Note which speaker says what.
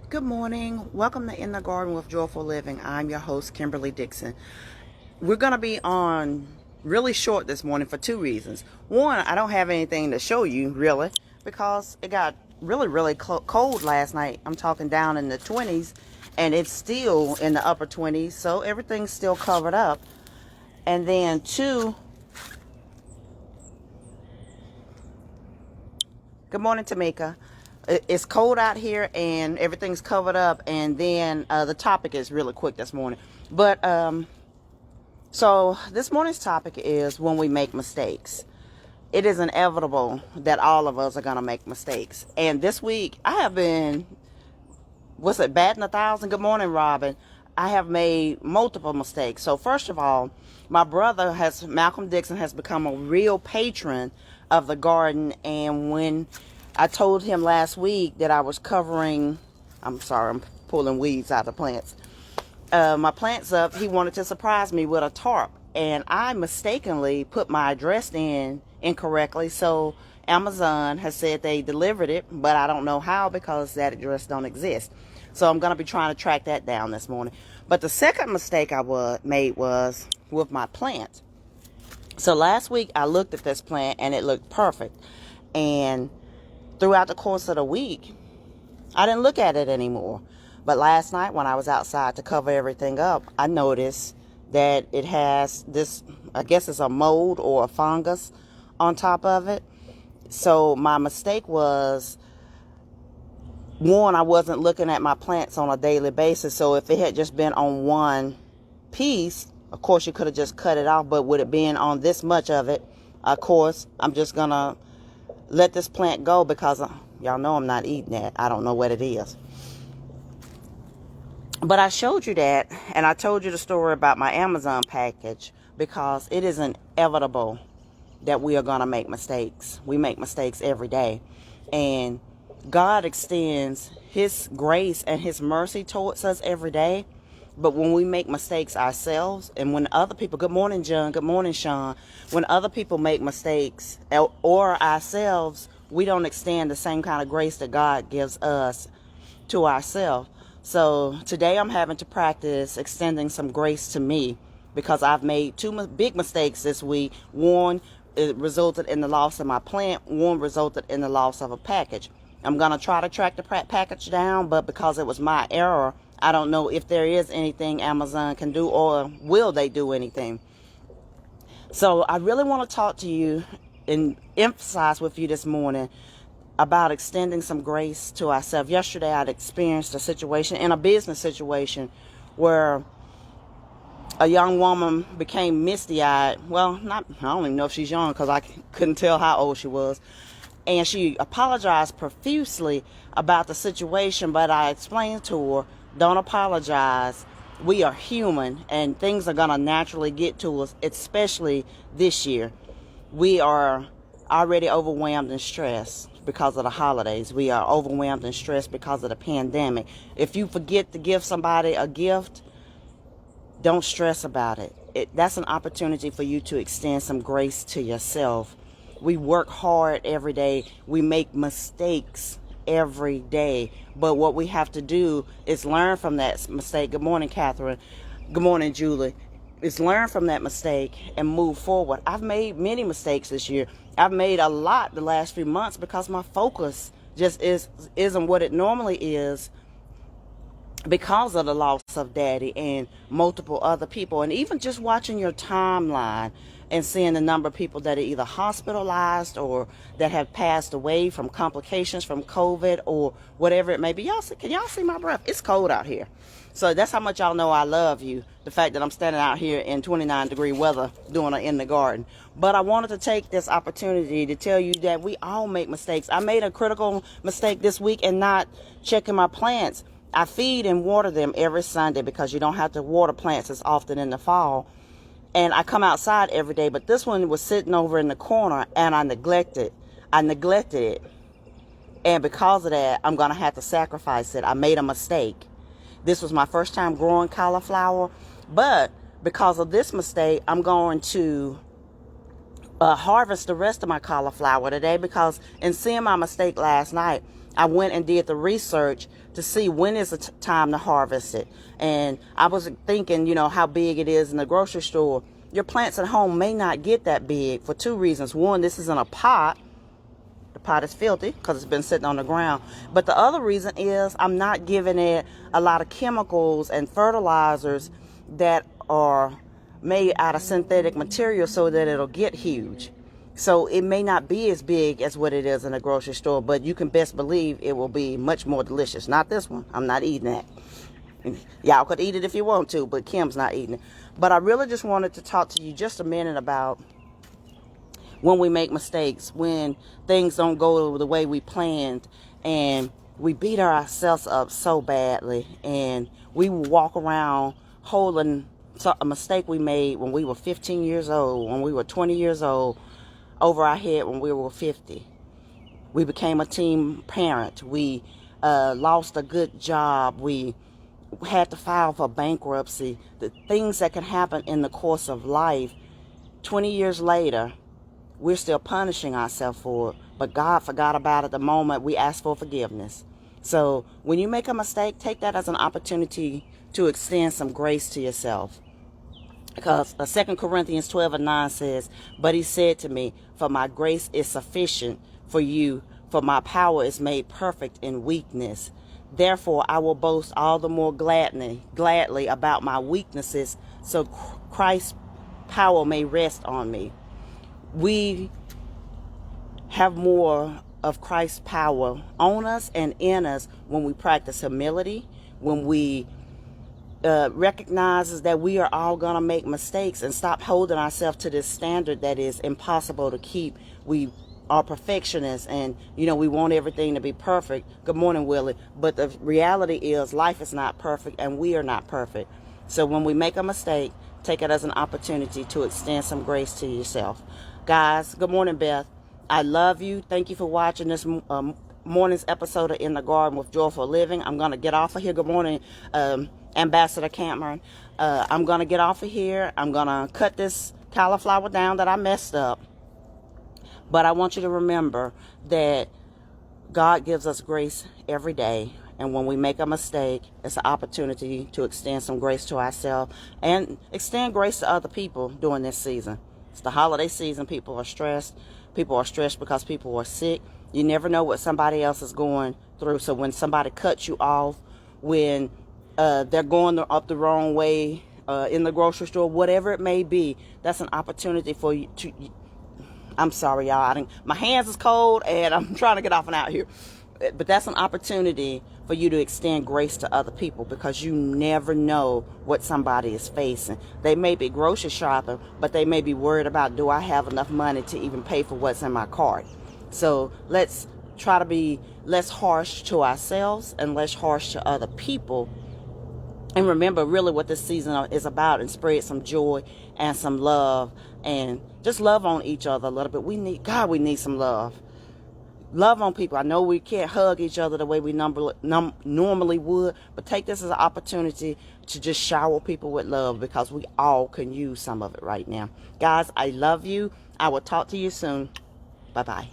Speaker 1: Good morning. Welcome to In the Garden with Joyful Living. I'm your host, Kimberly Dixon. We're going to be on really short this morning for two reasons. One, I don't have anything to show you, really, because it got really cold last night. I'm talking down in the 20s, and it's still in the upper 20s, so everything's still covered up. And then two, good morning, Tamika. It's cold out here and everything's covered up. And then the topic is really quick this morning. But so this morning's topic is when we make mistakes. It is inevitable that all of us are going to make mistakes. And this week I have been, batting 1,000? Good morning, Robin. I have made multiple mistakes. So first of all, my brother Malcolm Dixon has become a real patron of the garden. And when I told him last week that I was I'm pulling weeds out of the plants. My plants up, he wanted to surprise me with a tarp. And I mistakenly put my address in incorrectly. So Amazon has said they delivered it, but I don't know how because that address don't exist. So I'm going to be trying to track that down this morning. But the second mistake I made was with my plant. So last week I looked at this plant and it looked perfect. And throughout the course of the week, I didn't look at it anymore. But last night when I was outside to cover everything up, I noticed that it has this, I guess it's a mold or a fungus on top of it. So my mistake was, one, I wasn't looking at my plants on a daily basis. So if it had just been on one piece, of course you could have just cut it off. But with it being on this much of it, of course, I'm just going to let this plant go because y'all know I'm not eating that. I don't know what it is. But I showed you that, and I told you the story about my Amazon package because it is inevitable that we are going to make mistakes. We make mistakes every day. And God extends His grace and His mercy towards us every day. But when we make mistakes ourselves, and when other people, good morning, John, good morning, Sean, when other people make mistakes or ourselves, we don't extend the same kind of grace that God gives us to ourselves. So today I'm having to practice extending some grace to me because I've made two big mistakes this week. One, it resulted in the loss of my plant. One resulted in the loss of a package. I'm going to try to track the package down, but because it was my error, I don't know if there is anything Amazon can do or will they do anything. So I really want to talk to you and emphasize with you this morning about extending some grace to ourselves. Yesterday I'd experienced a situation, in a business situation, where a young woman became misty-eyed. Well, I don't even know if she's young because I couldn't tell how old she was. And she apologized profusely about the situation, but I explained to her, don't apologize. We are human, and things are going to naturally get to us, especially this year. We are already overwhelmed and stressed because of the holidays. We are overwhelmed and stressed because of the pandemic. If you forget to give somebody a gift, don't stress about it. That's an opportunity for you to extend some grace to yourself. We work hard every day. We make mistakes every day. But what we have to do is learn from that mistake. Good morning, Catherine. Good morning, Julie. Is learn from that mistake and move forward. I've made many mistakes this year. I've made a lot the last few months because my focus just isn't what it normally is because of the loss of daddy and multiple other people. And even just watching your timeline and seeing the number of people that are either hospitalized or that have passed away from complications from COVID or whatever it may be. Can y'all see my breath? It's cold out here. So that's how much y'all know I love you. The fact that I'm standing out here in 29-degree weather doing it in the garden. But I wanted to take this opportunity to tell you that we all make mistakes. I made a critical mistake this week in not checking my plants. I feed and water them every Sunday because you don't have to water plants as often in the fall. And I come outside every day, but this one was sitting over in the corner and I neglected it. And because of that, I'm going to have to sacrifice it. I made a mistake. This was my first time growing cauliflower, but because of this mistake, I'm going to harvest the rest of my cauliflower today because in seeing my mistake last night, I went and did the research to see when is the time to harvest it. And I was thinking, how big it is in the grocery store. Your plants at home may not get that big for two reasons. One, this is in a pot. The pot is filthy because it's been sitting on the ground. But the other reason is I'm not giving it a lot of chemicals and fertilizers that are made out of synthetic material so that it'll get huge. So it may not be as big as what it is in a grocery store, but you can best believe it will be much more delicious. Not this one. I'm not eating that. Y'all could eat it if you want to, but Kim's not eating it. But I really just wanted to talk to you just a minute about when we make mistakes, when things don't go the way we planned, and we beat ourselves up so badly, and we walk around holding a mistake we made when we were 15 years old, when we were 20 years old, over our head when we were 50. We became a teen parent. We lost a good job. We had to file for bankruptcy. The things that can happen in the course of life, 20 years later, we're still punishing ourselves for it. But God forgot about it the moment we asked for forgiveness. So when you make a mistake, take that as an opportunity to extend some grace to yourself. Because 2 Corinthians 12:9 says, "But he said to me, for my grace is sufficient for you, for my power is made perfect in weakness. Therefore, I will boast all the more gladly about my weaknesses, so Christ's power may rest on me." We have more of Christ's power on us and in us when we practice humility, when we recognizes that we are all going to make mistakes, and stop holding ourselves to this standard that is impossible to keep. We are perfectionists, and we want everything to be perfect. Good morning, Willie. But the reality is life is not perfect, and we are not perfect. So when we make a mistake, take it as an opportunity to extend some grace to yourself. Guys, good morning, Beth. I love you. Thank you for watching this morning's episode of In the Garden with Joyful Living. I'm going to get off of here. Good morning, Ambassador Cameron. I'm going to get off of here. I'm going to cut this cauliflower down that I messed up. But I want you to remember that God gives us grace every day. And when we make a mistake, it's an opportunity to extend some grace to ourselves and extend grace to other people during this season. It's the holiday season. People are stressed. People are stressed because people are sick. You never know what somebody else is going through. So when somebody cuts you off, when they're going up the wrong way in the grocery store, whatever it may be, that's an opportunity for you to... I'm sorry, y'all. My hands is cold, and I'm trying to get off and out here. But that's an opportunity for you to extend grace to other people, because you never know what somebody is facing. They may be grocery shopping, but they may be worried about, do I have enough money to even pay for what's in my cart? So let's try to be less harsh to ourselves and less harsh to other people. And remember really what this season is about, and spread some joy and some love, and just love on each other a little bit. We need some love. Love on people. I know we can't hug each other the way we normally would, but take this as an opportunity to just shower people with love, because we all can use some of it right now. Guys, I love you. I will talk to you soon. Bye-bye.